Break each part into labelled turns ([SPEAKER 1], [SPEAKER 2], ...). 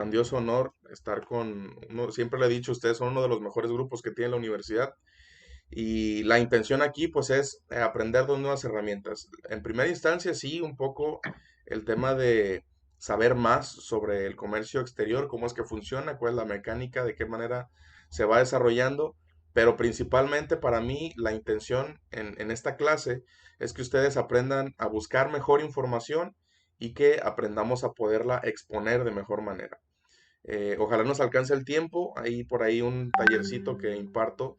[SPEAKER 1] grandioso honor estar siempre le he dicho, ustedes son uno de los mejores grupos que tiene la universidad y la intención aquí pues es aprender dos nuevas herramientas. En primera instancia sí, un poco el tema de saber más sobre el comercio exterior, cómo es que funciona, cuál es la mecánica, de qué manera se va desarrollando, pero principalmente para mí la intención en esta clase es que ustedes aprendan a buscar mejor información y que aprendamos a poderla exponer de mejor manera. Ojalá nos alcance el tiempo, hay por ahí un tallercito que imparto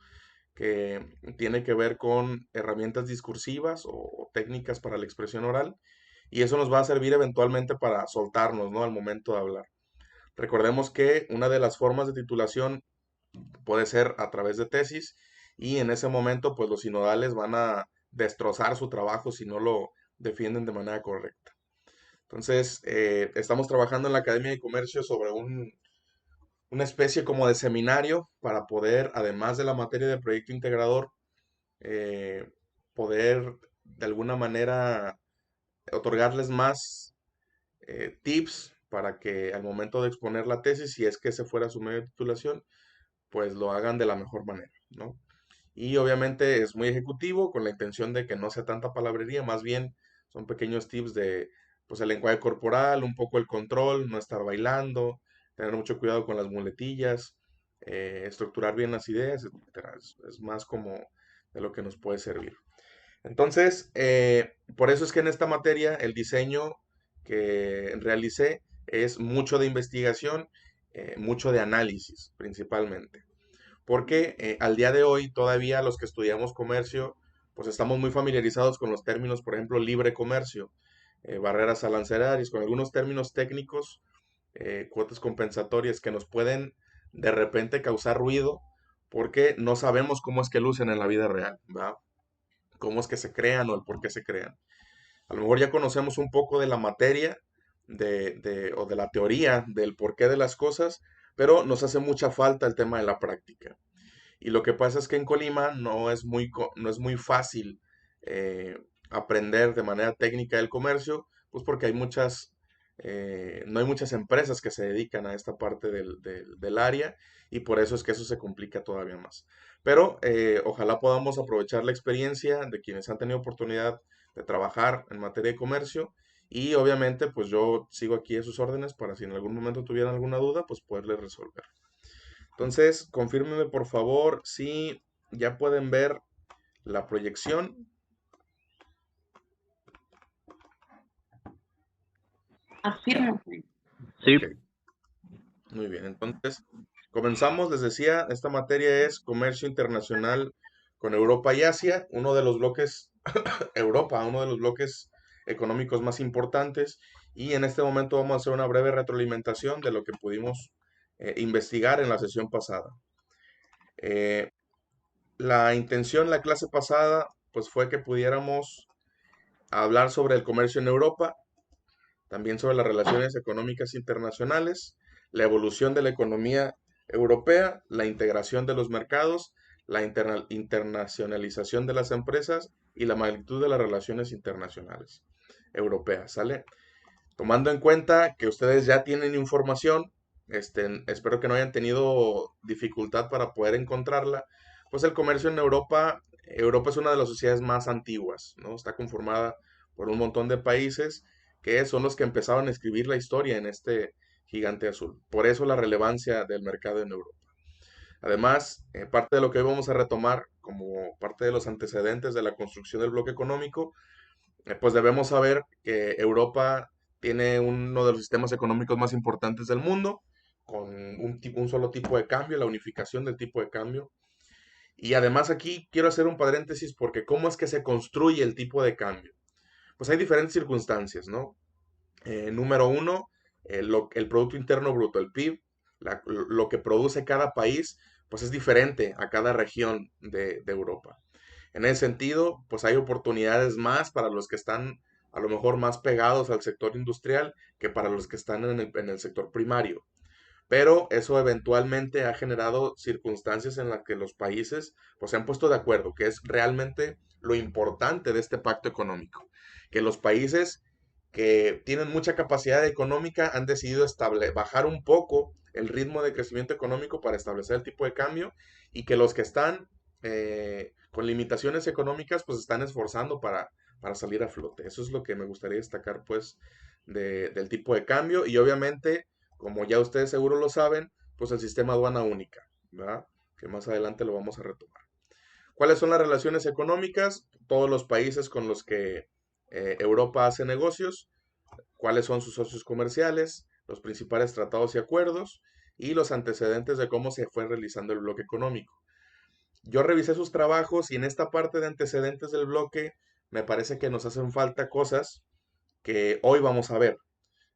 [SPEAKER 1] que tiene que ver con herramientas discursivas o técnicas para la expresión oral, y eso nos va a servir eventualmente para soltarnos, ¿no? Al momento de hablar. Recordemos que una de las formas de titulación puede ser a través de tesis, y en ese momento, pues los sinodales van a destrozar su trabajo si no lo defienden de manera correcta. Entonces, estamos trabajando en la Academia de Comercio sobre una especie como de seminario para poder, además de la materia de proyecto integrador, eh, poder de alguna manera otorgarles más tips para que al momento de exponer la tesis, si es que ese fuera su medio de titulación, pues lo hagan de la mejor manera, ¿no? Y obviamente es muy ejecutivo con la intención de que no sea tanta palabrería, más bien son pequeños tips de pues el lenguaje corporal, un poco el control, no estar bailando, tener mucho cuidado con las muletillas, estructurar bien las ideas, etcétera. Es más como de lo que nos puede servir. Entonces, por eso es que en esta materia el diseño que realicé es mucho de investigación, mucho de análisis principalmente. Porque al día de hoy todavía los que estudiamos comercio, pues estamos muy familiarizados con los términos, por ejemplo, libre comercio, barreras arancelarias, con algunos términos técnicos, cuotas compensatorias que nos pueden de repente causar ruido porque no sabemos cómo es que lucen en la vida real, ¿va? Cómo es que se crean o el por qué se crean. A lo mejor ya conocemos un poco de la materia o de la teoría del porqué de las cosas, pero nos hace mucha falta el tema de la práctica. Y lo que pasa es que en Colima no es muy fácil eh, aprender de manera técnica el comercio, pues porque no hay muchas empresas que se dedican a esta parte del área, y por eso es que eso se complica todavía más. Pero ojalá podamos aprovechar la experiencia de quienes han tenido oportunidad de trabajar en materia de comercio, y obviamente pues yo sigo aquí a sus órdenes para si en algún momento tuvieran alguna duda, pues poderles resolver. Entonces, confírmeme por favor si ya pueden ver la proyección.
[SPEAKER 2] Afirmo. Sí,
[SPEAKER 1] Ok, muy bien. Entonces, comenzamos. Les decía, esta materia es comercio internacional con Europa y Asia, uno de los bloques, Europa, uno de los bloques económicos más importantes. Y en este momento vamos a hacer una breve retroalimentación de lo que pudimos investigar en la sesión pasada. Eh, la intención de la clase pasada, pues fue que pudiéramos hablar sobre el comercio en Europa, también sobre las relaciones económicas internacionales, la evolución de la economía europea, la integración de los mercados, la internacionalización de las empresas y la magnitud de las relaciones internacionales europeas, ¿sale? Tomando en cuenta que ustedes ya tienen información, espero que no hayan tenido dificultad para poder encontrarla, pues el comercio en Europa es una de las sociedades más antiguas, ¿no? Está conformada por un montón de países que son los que empezaron a escribir la historia en este gigante azul. Por eso la relevancia del mercado en Europa. Además, parte de lo que hoy vamos a retomar como parte de los antecedentes de la construcción del bloque económico, pues debemos saber que Europa tiene uno de los sistemas económicos más importantes del mundo, con un solo tipo de cambio, la unificación del tipo de cambio. Y además aquí quiero hacer un paréntesis porque ¿cómo es que se construye el tipo de cambio? Pues hay diferentes circunstancias, ¿no? Número uno, el Producto Interno Bruto, el PIB, lo que produce cada país, pues es diferente a cada región de Europa. En ese sentido, pues hay oportunidades más para los que están a lo mejor más pegados al sector industrial que para los que están en el sector primario. Pero eso eventualmente ha generado circunstancias en las que los países pues se han puesto de acuerdo, que es realmente lo importante de este pacto económico, que los países que tienen mucha capacidad económica han decidido bajar un poco el ritmo de crecimiento económico para establecer el tipo de cambio y que los que están con limitaciones económicas pues están esforzando para salir a flote. Eso es lo que me gustaría destacar pues del tipo de cambio y obviamente, como ya ustedes seguro lo saben, pues el sistema aduana única, ¿verdad? Que más adelante lo vamos a retomar. ¿Cuáles son las relaciones económicas? Todos los países con los que Europa hace negocios, cuáles son sus socios comerciales, los principales tratados y acuerdos y los antecedentes de cómo se fue realizando el bloque económico. Yo revisé sus trabajos y en esta parte de antecedentes del bloque me parece que nos hacen falta cosas que hoy vamos a ver.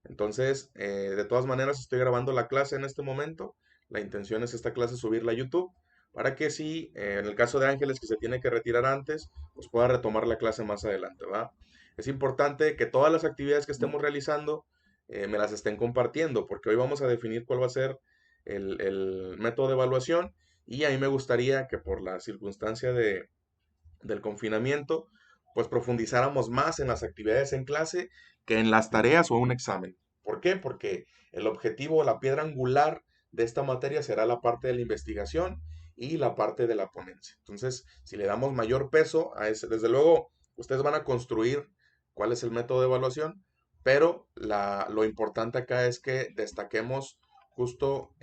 [SPEAKER 1] Entonces, de todas maneras, estoy grabando la clase en este momento. La intención es esta clase subirla a YouTube para que si, en el caso de Ángeles, que se tiene que retirar antes, pues pueda retomar la clase más adelante, ¿va? Es importante que todas las actividades que estemos realizando me las estén compartiendo, porque hoy vamos a definir cuál va a ser el método de evaluación y a mí me gustaría que por la circunstancia del confinamiento, pues profundizáramos más en las actividades en clase que en las tareas o un examen. ¿Por qué? Porque el objetivo, la piedra angular de esta materia será la parte de la investigación y la parte de la ponencia. Entonces, si le damos mayor peso a ese, desde luego, ustedes van a construir cuál es el método de evaluación, pero lo importante acá es que destaquemos justo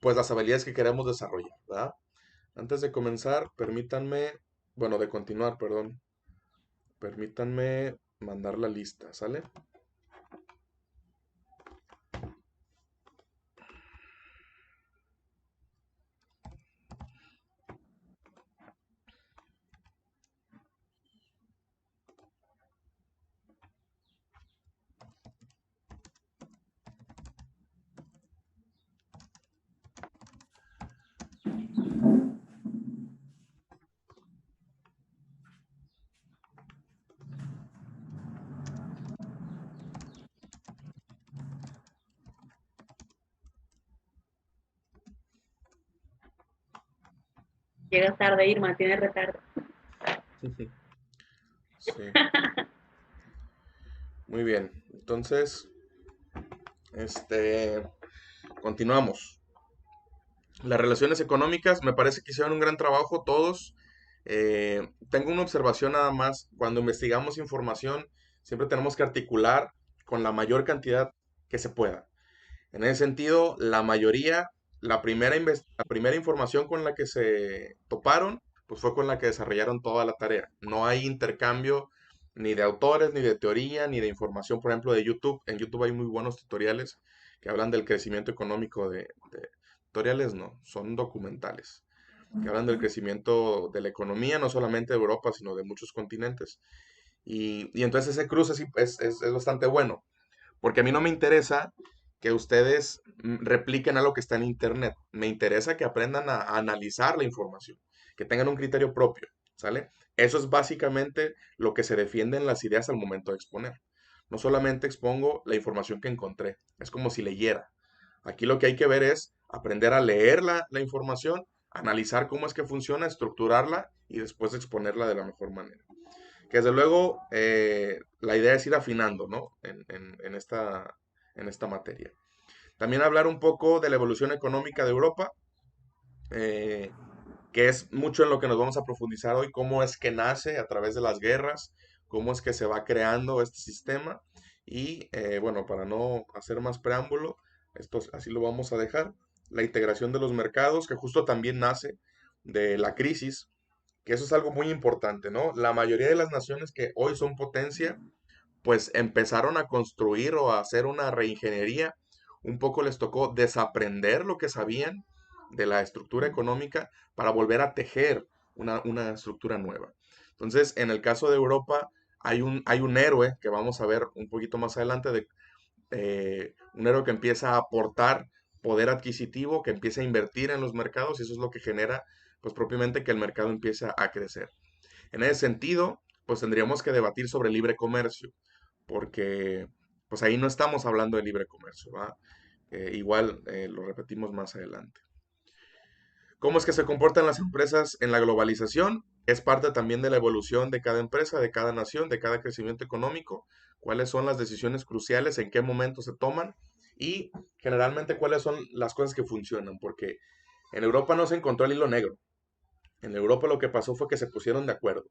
[SPEAKER 1] pues las habilidades que queremos desarrollar, ¿verdad? Antes de comenzar, permítanme, bueno, de continuar, perdón, permítanme mandar la lista, ¿sale?
[SPEAKER 2] Llegas tarde, Irma, tienes retardo.
[SPEAKER 1] Sí, muy bien. Entonces, este, continuamos. Las relaciones económicas, me parece que hicieron un gran trabajo todos. Tengo una observación nada más. Cuando investigamos información, siempre tenemos que articular con la mayor cantidad que se pueda. En ese sentido, la mayoría, la primera información con la que se toparon, pues fue con la que desarrollaron toda la tarea. No hay intercambio ni de autores, ni de teoría, ni de información, por ejemplo, de YouTube. En YouTube hay muy buenos tutoriales que hablan del crecimiento económico tutoriales no, son documentales, que hablan del crecimiento de la economía, no solamente de Europa, sino de muchos continentes. Y entonces ese cruce sí es bastante bueno. Porque a mí no me interesa que ustedes repliquen algo que está en internet. Me interesa que aprendan a analizar la información, que tengan un criterio propio, ¿sale? Eso es básicamente lo que se defiende en las ideas al momento de exponer. No solamente expongo la información que encontré, es como si leyera. Aquí lo que hay que ver es aprender a leer la información, analizar cómo es que funciona, estructurarla y después exponerla de la mejor manera. Que desde luego la idea es ir afinando, ¿no? En esta materia. También hablar un poco de la evolución económica de Europa, eh, que es mucho en lo que nos vamos a profundizar hoy, cómo es que nace a través de las guerras, cómo es que se va creando este sistema. Y bueno, para no hacer más preámbulo, esto así lo vamos a dejar. La integración de los mercados, que justo también nace de la crisis, que eso es algo muy importante, ¿no? La mayoría de las naciones que hoy son potencia, pues empezaron a construir o a hacer una reingeniería. Un poco les tocó desaprender lo que sabían de la estructura económica para volver a tejer una estructura nueva. Entonces, en el caso de Europa, hay un héroe que vamos a ver un poquito más adelante, un héroe que empieza a aportar poder adquisitivo, que empieza a invertir en los mercados y eso es lo que genera, pues propiamente que el mercado empiece a crecer. En ese sentido, pues tendríamos que debatir sobre libre comercio, porque pues ahí no estamos hablando de libre comercio, ¿va? Igual lo repetimos más adelante. ¿Cómo es que se comportan las empresas en la globalización? Es parte también de la evolución de cada empresa, de cada nación, de cada crecimiento económico, cuáles son las decisiones cruciales, en qué momento se toman y generalmente cuáles son las cosas que funcionan, porque en Europa no se encontró el hilo negro. En Europa lo que pasó fue que se pusieron de acuerdo.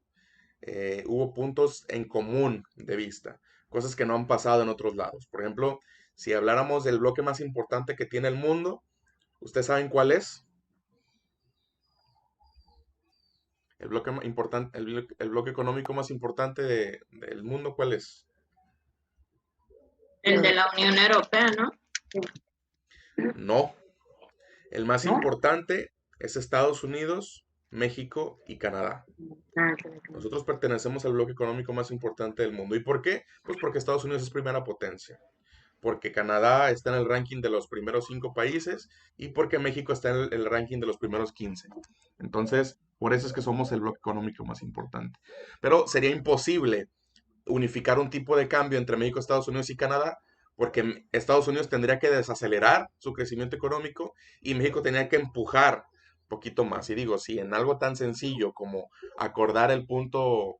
[SPEAKER 1] Hubo puntos en común de vista, cosas que no han pasado en otros lados. Por ejemplo, si habláramos del bloque más importante que tiene el mundo, ¿ustedes saben cuál es? El bloque importante, el bloque económico más importante del mundo, ¿cuál es?
[SPEAKER 2] El de la Unión Europea, ¿no?
[SPEAKER 1] No, el más
[SPEAKER 2] ¿No?
[SPEAKER 1] importante es Estados Unidos, México y Canadá.
[SPEAKER 2] Ah, claro.
[SPEAKER 1] Nosotros pertenecemos al bloque económico más importante del mundo. ¿Y por qué? Pues porque Estados Unidos es primera potencia, porque Canadá está en el ranking de los primeros 5 países y porque México está en el ranking de los primeros 15. Entonces, por eso es que somos el bloque económico más importante. Pero sería imposible unificar un tipo de cambio entre México, Estados Unidos y Canadá, porque Estados Unidos tendría que desacelerar su crecimiento económico y México tenía que empujar un poquito más. Y digo, si en algo tan sencillo como acordar el punto,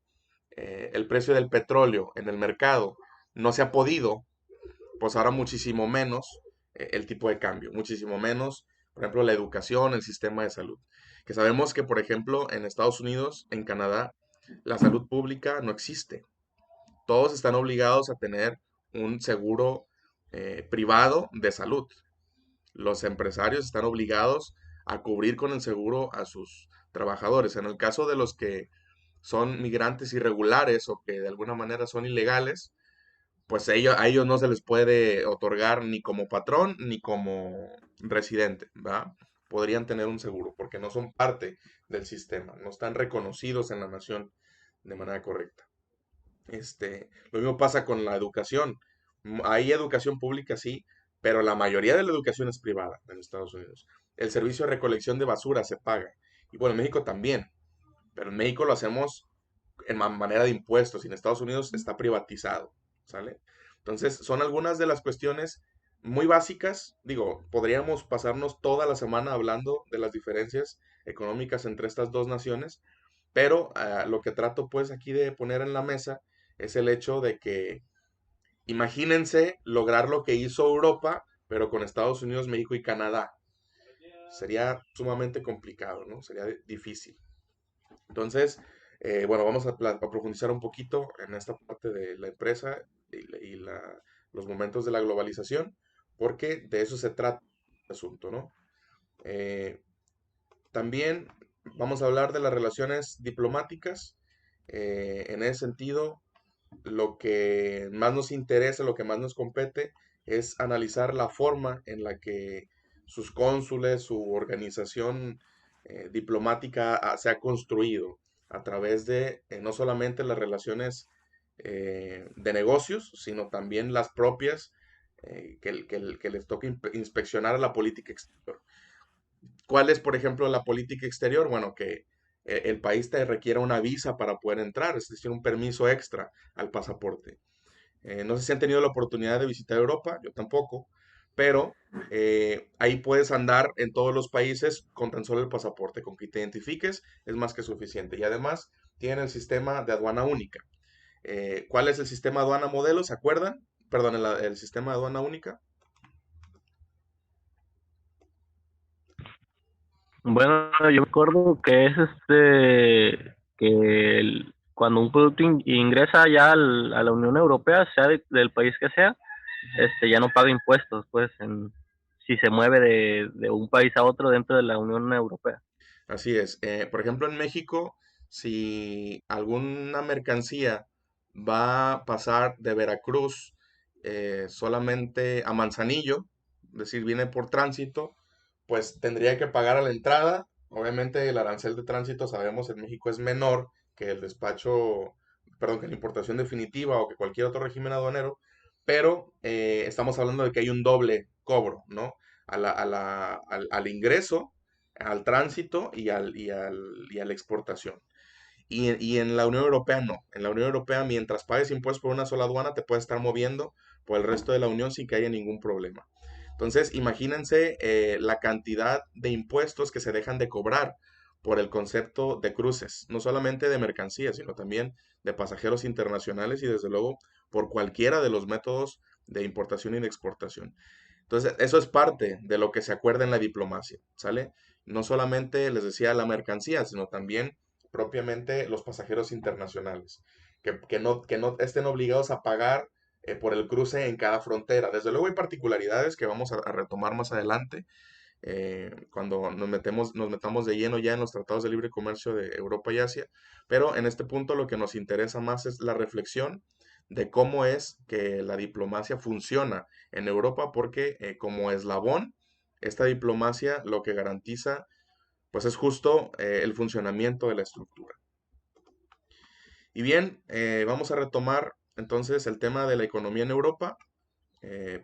[SPEAKER 1] el precio del petróleo en el mercado, no se ha podido, pues ahora muchísimo menos el tipo de cambio, muchísimo menos, por ejemplo, la educación, el sistema de salud. Que sabemos que, por ejemplo, en Estados Unidos, en Canadá, la salud pública no existe. Todos están obligados a tener un seguro privado de salud. Los empresarios están obligados a cubrir con el seguro a sus trabajadores. En el caso de los que son migrantes irregulares o que de alguna manera son ilegales, pues a ellos no se les puede otorgar ni como patrón ni como residente, ¿va? Podrían tener un seguro porque no son parte del sistema, no están reconocidos en la nación de manera correcta. Lo mismo pasa con la educación. Hay educación pública, sí, pero la mayoría de la educación es privada en Estados Unidos. El servicio de recolección de basura se paga. Y bueno, en México también, pero en México lo hacemos en manera de impuestos y en Estados Unidos está privatizado, ¿sale? Entonces, son algunas de las cuestiones muy básicas. Digo, podríamos pasarnos toda la semana hablando de las diferencias económicas entre estas dos naciones, pero lo que trato pues aquí de poner en la mesa es el hecho de que imagínense lograr lo que hizo Europa, pero con Estados Unidos, México y Canadá. Sería sumamente complicado, ¿no? Sería difícil. Entonces, bueno, vamos a profundizar un poquito en esta parte de la empresa y los momentos de la globalización, porque de eso se trata el asunto, ¿no? Eh, También vamos a hablar de las relaciones diplomáticas. En ese sentido, lo que más nos interesa, lo que más nos compete, es analizar la forma en la que sus cónsules, su organización diplomática se ha construido a través de no solamente las relaciones de negocios, sino también las propias que les toca inspeccionar a la política exterior. ¿Cuál es, por ejemplo, la política exterior? Bueno, que el país te requiera una visa para poder entrar, es decir, un permiso extra al pasaporte. No sé si han tenido la oportunidad de visitar Europa, yo tampoco, pero ahí puedes andar en todos los países con tan solo el pasaporte, con que te identifiques es más que suficiente. Y además tienen el sistema de aduana única. ¿Cuál es el sistema de aduana modelo? ¿Se acuerdan? Perdón, el sistema de aduana única.
[SPEAKER 3] Bueno, yo me acuerdo que es que cuando un producto ingresa ya a la Unión Europea, sea del país que sea, ya no paga impuestos, pues, si se mueve de un país a otro dentro de la Unión Europea.
[SPEAKER 1] Así es. Por ejemplo, en México, si alguna mercancía va a pasar de Veracruz solamente a Manzanillo, es decir, viene por tránsito, pues tendría que pagar a la entrada. Obviamente el arancel de tránsito, sabemos, en México es menor que el despacho, perdón, que la importación definitiva o que cualquier otro régimen aduanero, pero estamos hablando de que hay un doble cobro, ¿no? Al ingreso, al tránsito y a la exportación. Y en la Unión Europea no. En la Unión Europea, mientras pagues impuestos por una sola aduana, te puedes estar moviendo por el resto de la Unión sin que haya ningún problema. Entonces, imagínense la cantidad de impuestos que se dejan de cobrar por el concepto de cruces, no solamente de mercancías, sino también de pasajeros internacionales y desde luego por cualquiera de los métodos de importación y de exportación. Entonces, eso es parte de lo que se acuerda en la diplomacia, ¿sale? No solamente, les decía, la mercancía, sino también propiamente los pasajeros internacionales, que no estén obligados a pagar por el cruce en cada frontera. Desde luego hay particularidades que vamos a retomar más adelante, cuando nos metamos de lleno ya en los tratados de libre comercio de Europa y Asia, pero en este punto lo que nos interesa más es la reflexión de cómo es que la diplomacia funciona en Europa, porque como eslabón, esta diplomacia lo que garantiza, pues es justo el funcionamiento de la estructura. Y bien, vamos a retomar entonces el tema de la economía en Europa.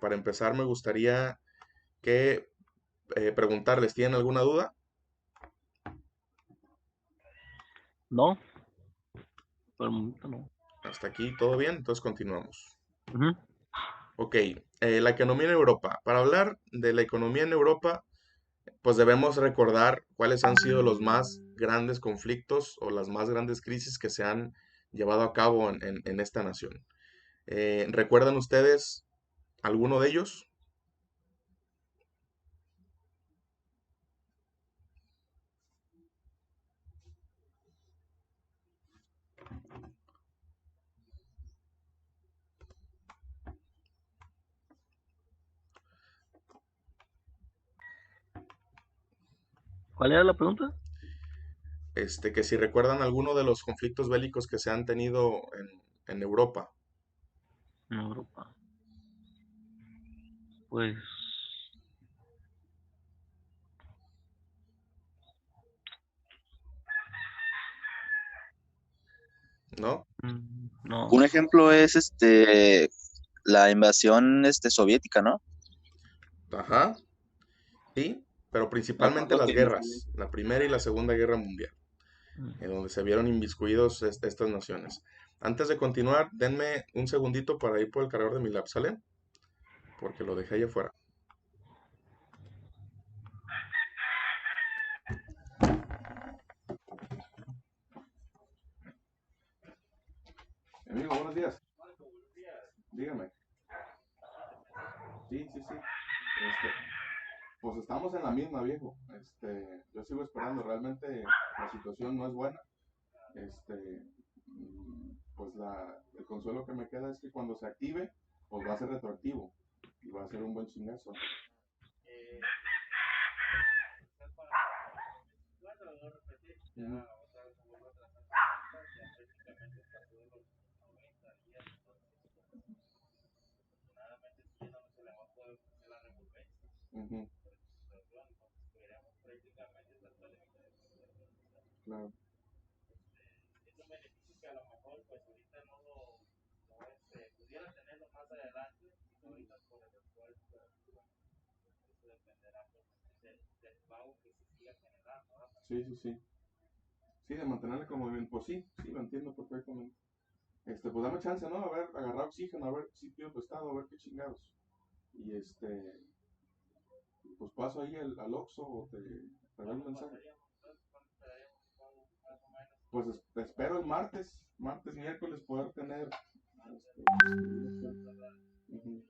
[SPEAKER 1] Para empezar, me gustaría que preguntarles, ¿tienen alguna duda?
[SPEAKER 3] No, por el momento no.
[SPEAKER 1] Hasta aquí, ¿todo bien? Entonces continuamos.
[SPEAKER 3] Ujú.
[SPEAKER 1] Ok, la economía en Europa. Para hablar de la economía en Europa, pues debemos recordar cuáles han sido los más grandes conflictos o las más grandes crisis que se han llevado a cabo en esta nación. ¿Recuerdan ustedes alguno de ellos?
[SPEAKER 3] ¿Cuál era la pregunta?
[SPEAKER 1] Que si recuerdan alguno de los conflictos bélicos que se han tenido en Europa,
[SPEAKER 3] En Europa. Pues
[SPEAKER 1] ¿no?
[SPEAKER 3] no.
[SPEAKER 4] Un ejemplo es la invasión soviética, ¿no?
[SPEAKER 1] Ajá, sí, pero
[SPEAKER 4] Me
[SPEAKER 1] principalmente
[SPEAKER 4] acuerdo
[SPEAKER 1] las
[SPEAKER 4] que
[SPEAKER 1] guerras, la Primera y la Segunda Guerra Mundial,
[SPEAKER 3] Mm.
[SPEAKER 1] en donde se vieron inmiscuidos estas naciones. Antes de continuar, denme un segundito para ir por el cargador de mi lap, ¿sale? Porque lo dejé ahí afuera. Amigo, buenos días. Dígame. Sí, sí, sí. Pues estamos en la misma, viejo. Yo sigo esperando. Realmente la situación no es buena. Pues el consuelo que me queda es que cuando se active, pues va a ser retroactivo y va a ser un buen chingazo. Ujú, ujú, claro. Sí, sí, sí. Sí, de mantenerle como bien. Pues sí, sí, lo entiendo perfectamente. Pues dame chance, ¿no? A ver, agarrar oxígeno, a ver si pido prestado, a ver qué chingados. Y pues paso ahí al Oxxo o te doy un mensaje. Pues espero el martes, miércoles poder tener. Ujú, ujú.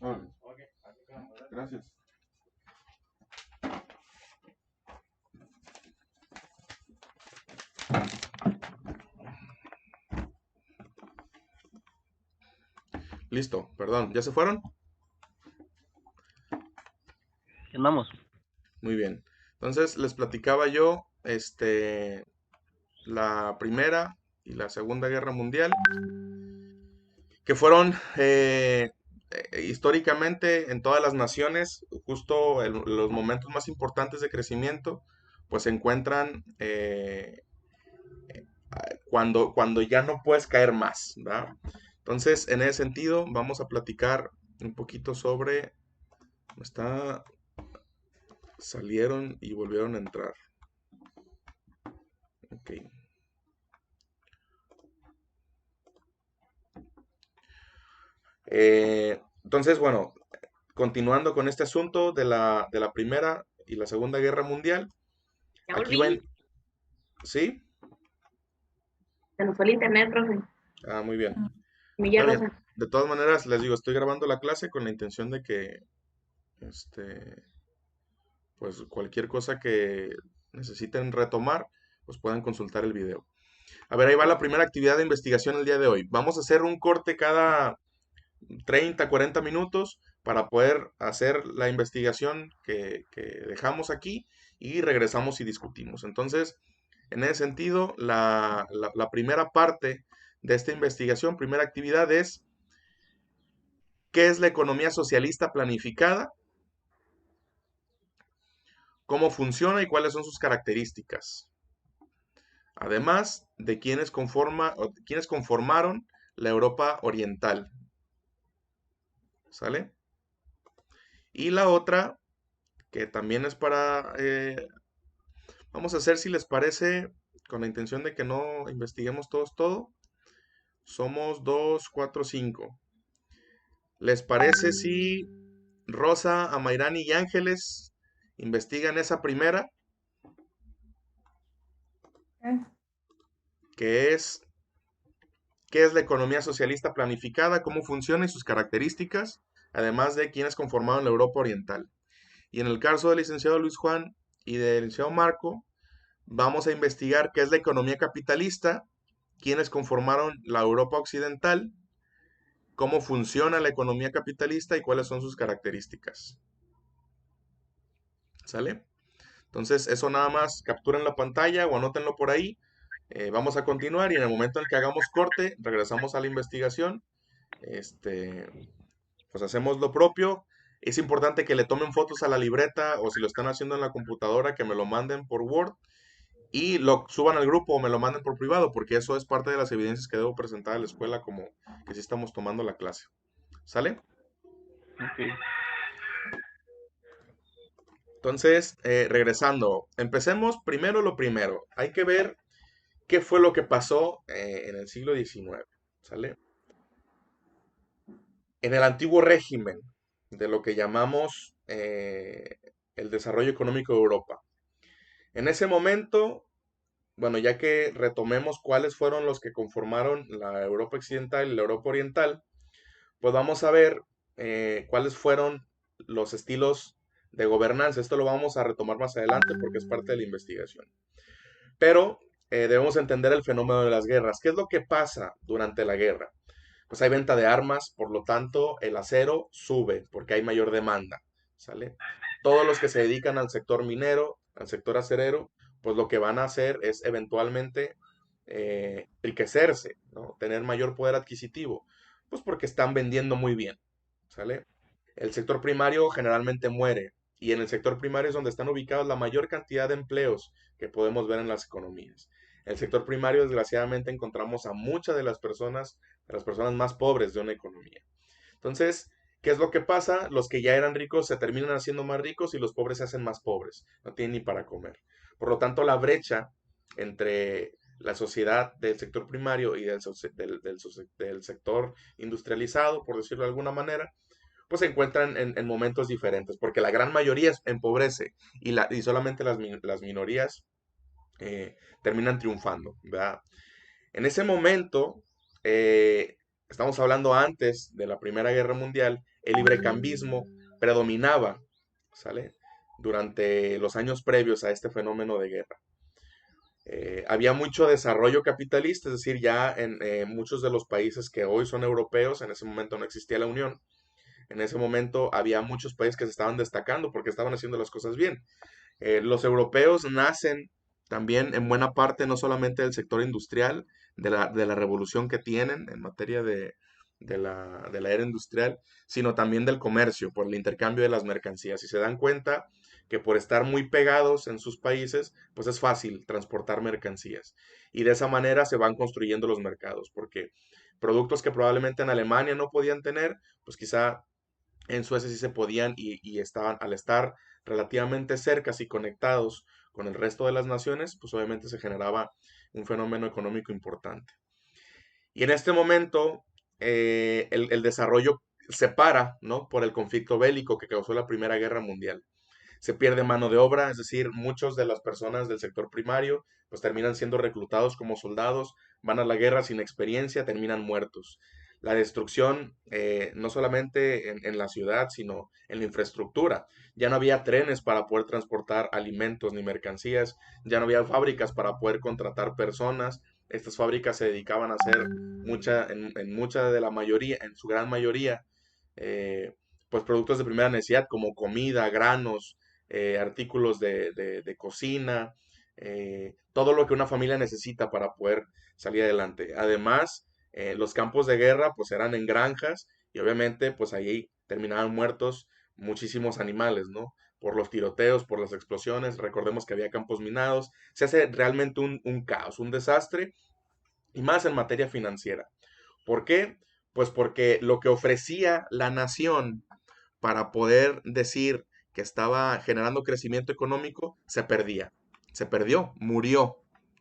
[SPEAKER 1] Órale, gracias. Listo, perdón, ¿ya se fueron?
[SPEAKER 3] ¿Qué andamos?
[SPEAKER 1] Muy bien. Entonces les platicaba yo, la Primera y la Segunda Guerra Mundial, que fueron históricamente en todas las naciones, justo los momentos más importantes de crecimiento, pues se encuentran cuando ya no puedes caer más, ¿verdad? Entonces, en ese sentido, vamos a platicar un poquito sobre, salieron y volvieron a entrar. Ok. Entonces, bueno, continuando con este asunto de la Primera y la Segunda Guerra Mundial,
[SPEAKER 2] Ya
[SPEAKER 1] aquí va
[SPEAKER 2] volví.
[SPEAKER 1] en... ¿Sí?
[SPEAKER 2] Se nos fue el internet, profe.
[SPEAKER 1] Ah, muy bien.
[SPEAKER 2] Milla
[SPEAKER 1] Está bien.
[SPEAKER 2] Rosa.
[SPEAKER 1] De todas maneras, les digo, estoy grabando la clase con la intención de que, este, pues cualquier cosa que necesiten retomar, pues puedan consultar el video. A ver, ahí va la primera actividad de investigación el día de hoy. Vamos a hacer un corte cada 30, 40 minutos para poder hacer la investigación que dejamos aquí y regresamos y discutimos. Entonces, en ese sentido, la primera parte de esta investigación, primera actividad es qué es la economía socialista planificada, cómo funciona y cuáles son sus características. Además de quiénes conformaron la Europa Oriental. ¿Sale? Y la otra, que también es para... vamos a hacer, si les parece, con la intención de que no investiguemos todos todo. Somos 2, 4, 5. ¿Les parece si Rosa, Amairani y Ángeles investigan esa primera? Que es qué es la economía socialista planificada, cómo funciona y sus características, además de quiénes conformaron la Europa Oriental. Y en el caso del licenciado Luis Juan y del licenciado Marco, vamos a investigar qué es la economía capitalista, quiénes conformaron la Europa Occidental, cómo funciona la economía capitalista y cuáles son sus características. ¿Sale? Entonces, eso nada más capturen la pantalla o anótenlo por ahí. Vamos a continuar y en el momento en que hagamos corte, regresamos a la investigación. Este, pues hacemos lo propio. Es importante que le tomen fotos a la libreta o si lo están haciendo en la computadora, que me lo manden por Word y lo suban al grupo o me lo manden por privado, porque eso es parte de las evidencias que debo presentar a la escuela como que sí estamos tomando la clase. ¿Sale?
[SPEAKER 3] Ok.
[SPEAKER 1] Entonces, regresando, empecemos primero lo primero. Hay que ver qué fue lo que pasó en el siglo XIX. ¿Sale? En el antiguo régimen de lo que llamamos el desarrollo económico de Europa. En ese momento, bueno, ya que retomemos cuáles fueron los que conformaron la Europa occidental y la Europa oriental, pues vamos a ver cuáles fueron los estilos de gobernanza. Esto lo vamos a retomar más adelante porque es parte de la investigación. Pero debemos entender el fenómeno de las guerras. ¿Qué es lo que pasa durante la guerra? Pues hay venta de armas, por lo tanto el acero sube porque hay mayor demanda, ¿sale? Todos los que se dedican al sector minero, al sector acerero, pues lo que van a hacer es eventualmente enriquecerse, ¿no? Tener mayor poder adquisitivo, pues porque están vendiendo muy bien, ¿sale? El sector primario generalmente muere y en el sector primario es donde están ubicados la mayor cantidad de empleos que podemos ver en las economías. En el sector primario, desgraciadamente, encontramos a muchas de las personas más pobres de una economía. Entonces, ¿qué es lo que pasa? Los que ya eran ricos se terminan haciendo más ricos y los pobres se hacen más pobres. No tienen ni para comer. Por lo tanto, la brecha entre la sociedad del sector primario y del sector industrializado, por decirlo de alguna manera, pues se encuentran en momentos diferentes, porque la gran mayoría empobrece y solamente las minorías terminan triunfando, ¿verdad? En ese momento, estamos hablando antes de la Primera Guerra Mundial, el librecambismo predominaba, ¿sale? Durante los años previos a este fenómeno de guerra. Había mucho desarrollo capitalista, es decir, ya en muchos de los países que hoy son europeos, en ese momento no existía la Unión, en ese momento había muchos países que se estaban destacando porque estaban haciendo las cosas bien. Los europeos nacen también en buena parte no solamente del sector industrial, de la revolución que tienen en materia de la era industrial, sino también del comercio, por el intercambio de las mercancías. Y se dan cuenta que por estar muy pegados en sus países, pues es fácil transportar mercancías. Y de esa manera se van construyendo los mercados, porque productos que probablemente en Alemania no podían tener, pues quizá en Suecia sí se podían y estaban, al estar relativamente cercas y conectados con el resto de las naciones, pues obviamente se generaba un fenómeno económico importante. Y en este momento, el desarrollo se para, ¿no? Por el conflicto bélico que causó la Primera Guerra Mundial. Se pierde mano de obra, es decir, muchas de las personas del sector primario pues terminan siendo reclutados como soldados, van a la guerra sin experiencia, terminan muertos. La destrucción no solamente en la ciudad, sino en la infraestructura. Ya no había trenes para poder transportar alimentos ni mercancías, ya no había fábricas para poder contratar personas. Estas fábricas se dedicaban a hacer en mucha de la mayoría, en su gran mayoría, eh, pues productos de primera necesidad como comida, granos, artículos de cocina, todo lo que una familia necesita para poder salir adelante. Además, los campos de guerra pues eran en granjas y obviamente pues ahí terminaban muertos muchísimos animales, ¿no? Por los tiroteos, por las explosiones, recordemos que había campos minados, se hace realmente un caos, un desastre y más en materia financiera. ¿Por qué? Pues porque lo que ofrecía la nación para poder decir que estaba generando crecimiento económico, se perdió, murió,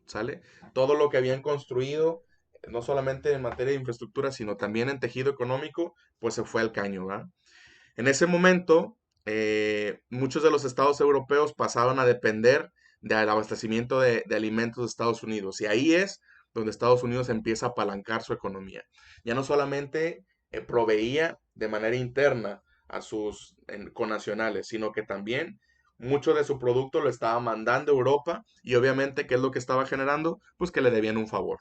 [SPEAKER 1] ¿sale? Todo lo que habían construido, no solamente en materia de infraestructura, sino también en tejido económico, pues se fue al caño, ¿verdad? En ese momento, muchos de los estados europeos pasaron a depender del abastecimiento de alimentos de Estados Unidos. Y ahí es donde Estados Unidos empieza a apalancar su economía. Ya no solamente proveía de manera interna a sus connacionales, sino que también mucho de su producto lo estaba mandando a Europa y obviamente, ¿qué es lo que estaba generando? Pues que le debían un favor.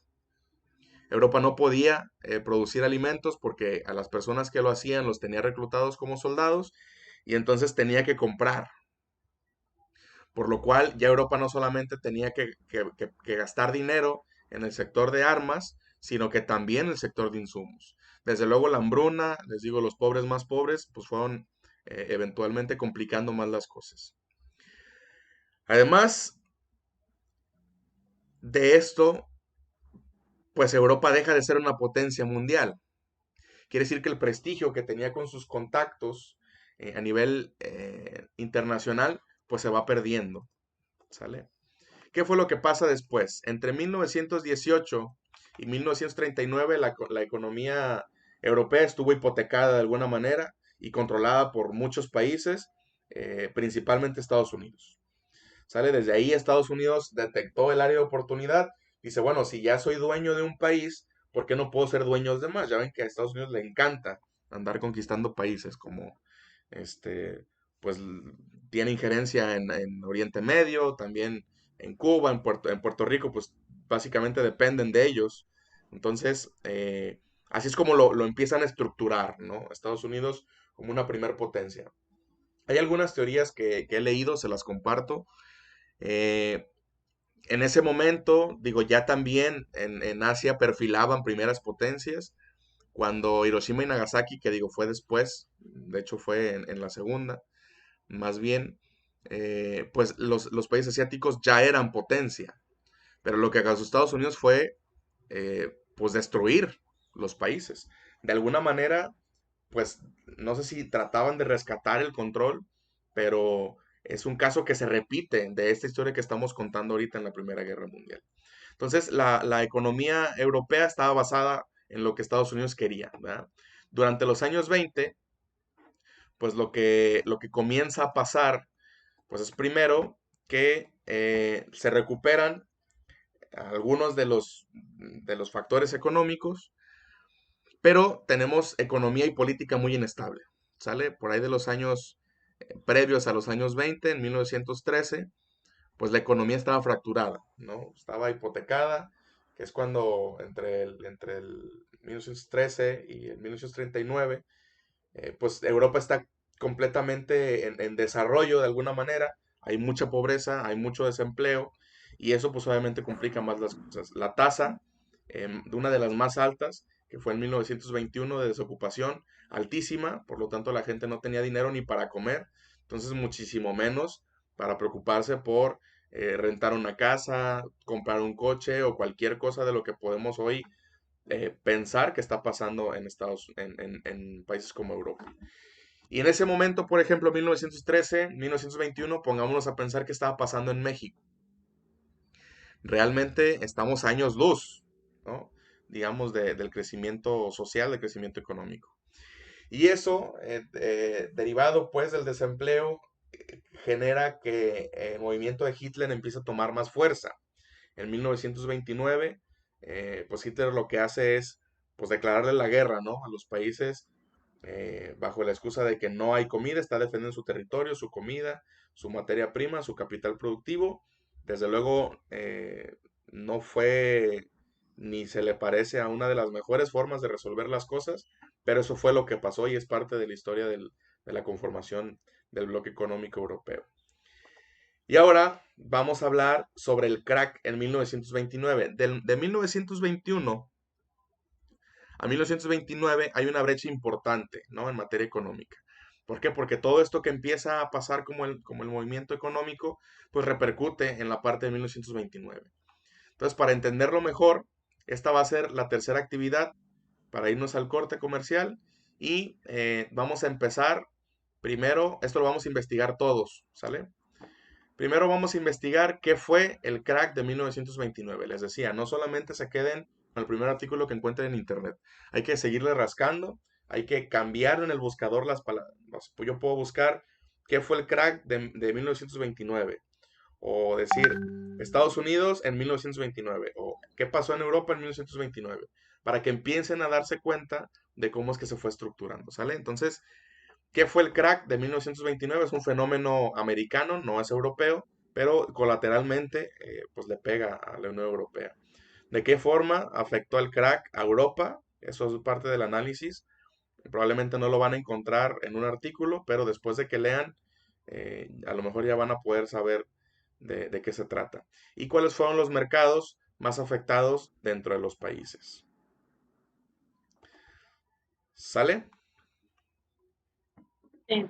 [SPEAKER 1] Europa no podía producir alimentos porque a las personas que lo hacían los tenía reclutados como soldados y entonces tenía que comprar. Por lo cual ya Europa no solamente tenía que gastar dinero en el sector de armas, sino que también en el sector de insumos. Desde luego la hambruna, les digo, los pobres más pobres, pues fueron eventualmente complicando más las cosas. Además de esto, pues Europa deja de ser una potencia mundial. Quiere decir que el prestigio que tenía con sus contactos a nivel internacional, pues se va perdiendo, ¿sale? ¿Qué fue lo que pasa después? Entre 1918 y 1939 la economía europea estuvo hipotecada de alguna manera y controlada por muchos países, principalmente Estados Unidos. ¿Sale? Desde ahí Estados Unidos detectó el área de oportunidad. Dice, bueno, si ya soy dueño de un país, ¿por qué no puedo ser dueño de demás? Ya ven que a Estados Unidos le encanta andar conquistando países como, este, pues tiene injerencia en Oriente Medio, también en Cuba, en Puerto Rico, pues básicamente dependen de ellos. Entonces, así es como lo empiezan a estructurar, ¿no? Estados Unidos como una primer potencia. Hay algunas teorías que he leído, se las comparto. Eh, en ese momento, digo, ya también en Asia perfilaban primeras potencias. Cuando Hiroshima y Nagasaki, que digo, fue después, de hecho fue en la segunda, más bien, pues los países asiáticos ya eran potencia. Pero lo que causó Estados Unidos fue, pues, destruir los países. De alguna manera, pues, no sé si trataban de rescatar el control, pero es un caso que se repite de esta historia que estamos contando ahorita en la Primera Guerra Mundial. Entonces, la economía europea estaba basada en lo que Estados Unidos quería, ¿verdad? Durante los años 20, pues lo que comienza a pasar, pues es primero que se recuperan algunos de los factores económicos, pero tenemos economía y política muy inestable, ¿sale? Por ahí de los años previos a los años 20, en 1913, pues la economía estaba fracturada, ¿no? Estaba hipotecada, que es cuando entre el 1913 y el 1939, pues Europa está completamente en desarrollo de alguna manera, hay mucha pobreza, hay mucho desempleo, y eso pues obviamente complica más las cosas. La tasa de una de las más altas, que fue en 1921 de desocupación, altísima, por lo tanto la gente no tenía dinero ni para comer, entonces muchísimo menos para preocuparse por rentar una casa, comprar un coche o cualquier cosa de lo que podemos hoy pensar que está pasando en países como Europa. Y en ese momento, por ejemplo, 1913, 1921, pongámonos a pensar qué estaba pasando en México. Realmente estamos años luz, ¿no? digamos, del crecimiento social, del crecimiento económico. Y eso, derivado pues del desempleo, genera que el movimiento de Hitler empiece a tomar más fuerza. En 1929, pues Hitler lo que hace es pues declararle la guerra, ¿no? A los países bajo la excusa de que no hay comida, está defendiendo su territorio, su comida, su materia prima, su capital productivo. Desde luego, no fue ni se le parece a una de las mejores formas de resolver las cosas, pero eso fue lo que pasó y es parte de la historia de la conformación del bloque económico europeo. Y ahora vamos a hablar sobre el crack en 1929. De 1921 a 1929 hay una brecha importante, ¿no? En materia económica. ¿Por qué? Porque todo esto que empieza a pasar como el movimiento económico, pues repercute en la parte de 1929. Entonces, para entenderlo mejor, esta va a ser la tercera actividad para irnos al corte comercial y vamos a empezar. Primero, esto lo vamos a investigar todos, ¿sale? Primero vamos a investigar qué fue el crack de 1929. Les decía, no solamente se queden con el primer artículo que encuentren en internet. Hay que seguirle rascando, hay que cambiar en el buscador las palabras. Yo puedo buscar qué fue el crack de 1929. O decir Estados Unidos en 1929. O qué pasó en Europa en 1929. Para que empiecen a darse cuenta de cómo es que se fue estructurando, ¿sale? Entonces, ¿qué fue el crack de 1929? Es un fenómeno americano, no es europeo, pero colateralmente pues le pega a la Unión Europea. ¿De qué forma afectó el crack a Europa? Eso es parte del análisis. Probablemente no lo van a encontrar en un artículo, pero después de que lean, a lo mejor ya van a poder saber de qué se trata. ¿Y cuáles fueron los mercados más afectados dentro de los países? ¿Sale?
[SPEAKER 2] Sí.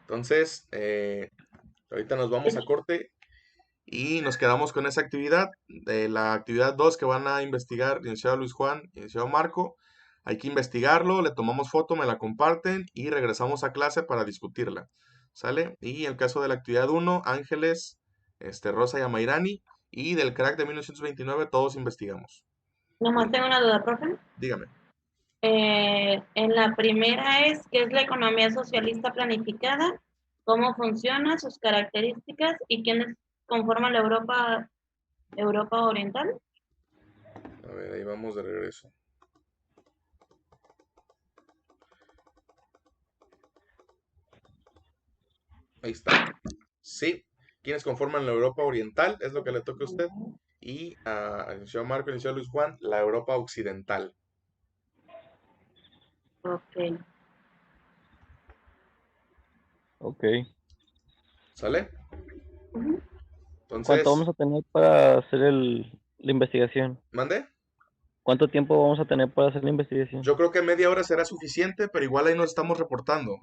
[SPEAKER 1] Entonces, ahorita nos vamos a corte y nos quedamos con esa actividad. De la actividad 2 que van a investigar, licenciado Luis Juan y licenciado Marco. Hay que investigarlo, le tomamos foto, me la comparten y regresamos a clase para discutirla. ¿Sale? Y en el caso de la actividad 1, Ángeles, Rosa y Amairani. Y del crack de 1929 todos investigamos.
[SPEAKER 2] Nomás tengo una duda, profe.
[SPEAKER 1] Dígame.
[SPEAKER 2] En la primera es, ¿qué es la economía socialista planificada? ¿Cómo funciona? ¿Sus características? ¿Y quiénes conforman la Europa Oriental?
[SPEAKER 1] A ver, ahí vamos de regreso. Ahí está. Sí, quienes conforman la Europa Oriental, es lo que le toca a usted. Y al licenciado Marco y al licenciado Luis Juan, la Europa Occidental.
[SPEAKER 2] Ok.
[SPEAKER 3] Ok.
[SPEAKER 1] ¿Sale?
[SPEAKER 2] Ujú.
[SPEAKER 3] ¿Cuánto
[SPEAKER 1] Entonces,
[SPEAKER 3] vamos a tener para hacer la investigación?
[SPEAKER 1] ¿mande?
[SPEAKER 3] ¿Cuánto tiempo vamos a tener para hacer la investigación?
[SPEAKER 1] Yo creo que media hora será suficiente, pero igual ahí nos estamos reportando.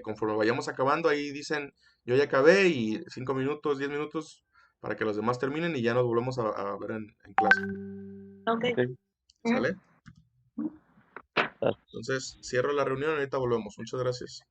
[SPEAKER 1] Conforme vayamos acabando, ahí dicen, yo ya acabé y 5 minutos, 10 minutos para que los demás terminen y ya nos volvemos a ver en clase.
[SPEAKER 2] Ok.
[SPEAKER 3] Ok.
[SPEAKER 2] Ujú.
[SPEAKER 1] ¿Sale?
[SPEAKER 3] Está.
[SPEAKER 1] Entonces, cierro la reunión y ahorita volvemos. Muchas gracias.